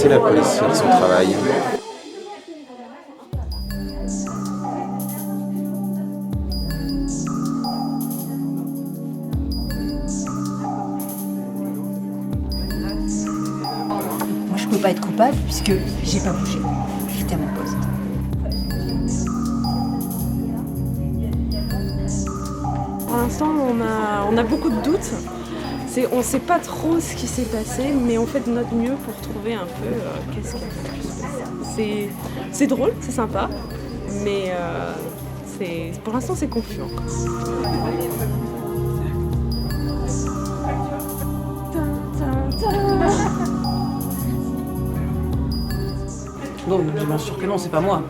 laisser la police faire son travail. Moi, je peux pas être coupable puisque j'ai pas bougé. J'étais à mon poste. Pour l'instant, on a beaucoup de doutes. On ne sait pas trop ce qui s'est passé, mais on fait de notre mieux pour trouver un peu qu'est-ce qui a pu se passer. C'est drôle, c'est sympa, mais pour l'instant, c'est confus encore. Non, bien sûr que non, c'est pas moi.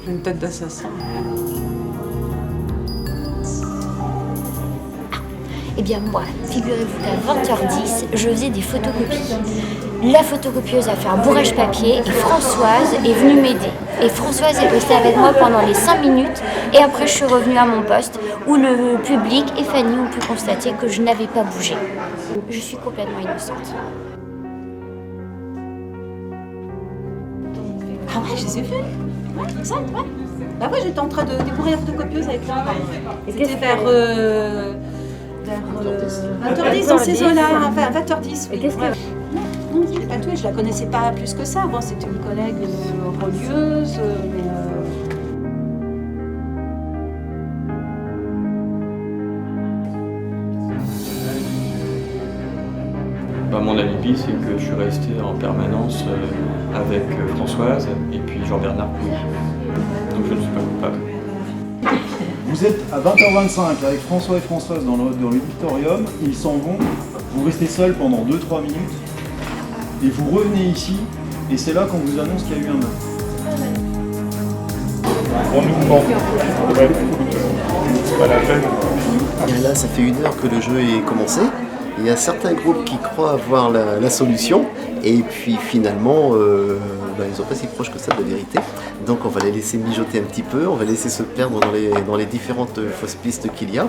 J'ai une tête d'assassin. Eh bien moi, figurez-vous qu'à 20h10, je faisais des photocopies. La photocopieuse a fait un bourrage papier et Françoise est venue m'aider. Et Françoise est restée avec moi pendant les 5 minutes et après je suis revenue à mon poste où le public et Fanny ont pu constater que je n'avais pas bougé. Je suis complètement innocente. Ah ouais, je les ai vus. Ouais, exact, ouais. Là, ouais, j'étais en train de découvrir la photocopieuse avec la... C'était vers 20h10 dans ces eaux-là, enfin 20h10. Oui. Non, je l'ai pas tuée, je la connaissais pas plus que ça. Bon, c'était une collègue religieuse, mais... Mon alibi, c'est que je suis resté en permanence avec Françoise et puis Jean-Bernard Pouy. Donc je ne suis pas coupable. Vous êtes à 20h25 avec François et Françoise dans l'auditorium, ils s'en vont, vous restez seul pendant 2-3 minutes et vous revenez ici et c'est là qu'on vous annonce qu'il y a eu un meurtre. On nous ment. C'est pas la peine. Et là, ça fait 1 heure que le jeu est commencé. Il y a certains groupes qui croient avoir la solution et puis finalement ils sont pas si proches que ça de la vérité. Donc on va les laisser mijoter un petit peu, on va les laisser se perdre dans les différentes fausses pistes qu'il y a.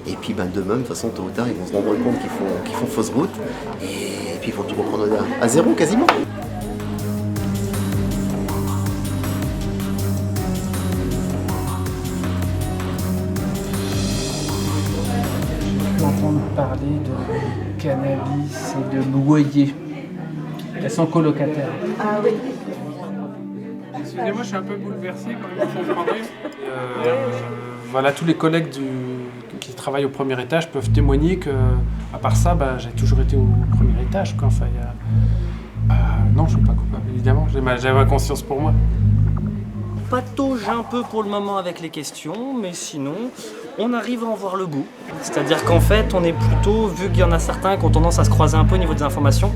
Et puis demain, de toute façon, tôt ou tard, ils vont se rendre compte qu'ils font fausse route et puis ils vont tout reprendre à zéro quasiment. Entendre parler de cannabis et de loyer. Elles sont colocataires. Ah oui. Excusez-moi, je suis un peu bouleversé quand même, vous comprendrez. Voilà, tous les collègues qui travaillent au premier étage peuvent témoigner que, à part ça, j'ai toujours été au premier étage. Quoi. Enfin, non, je ne suis pas coupable, évidemment. J'ai ma conscience pour moi. Patauge un peu pour le moment avec les questions, mais sinon, on arrive à en voir le bout. C'est-à-dire qu'en fait, on est plutôt, vu qu'il y en a certains qui ont tendance à se croiser un peu au niveau des informations,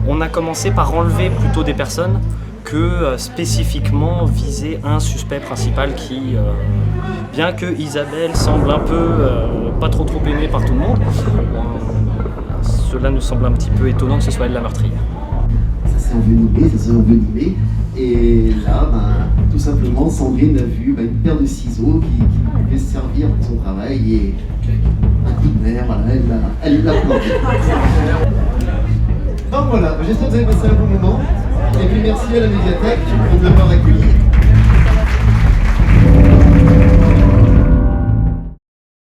on a commencé par enlever plutôt des personnes que spécifiquement viser un suspect principal qui, bien que Isabelle semble un peu pas trop aimée par tout le monde, cela nous semble un petit peu étonnant que ce soit elle la meurtrière. Ça s'est envenimé, et là, tout simplement, Sandrine a vu une paire de ciseaux qui pouvait servir pour son travail et un coup de mer, voilà, elle l'a planté. Donc voilà, j'espère que vous avez passé un bon moment. Et puis merci à la médiathèque pour m'avoir accueilli.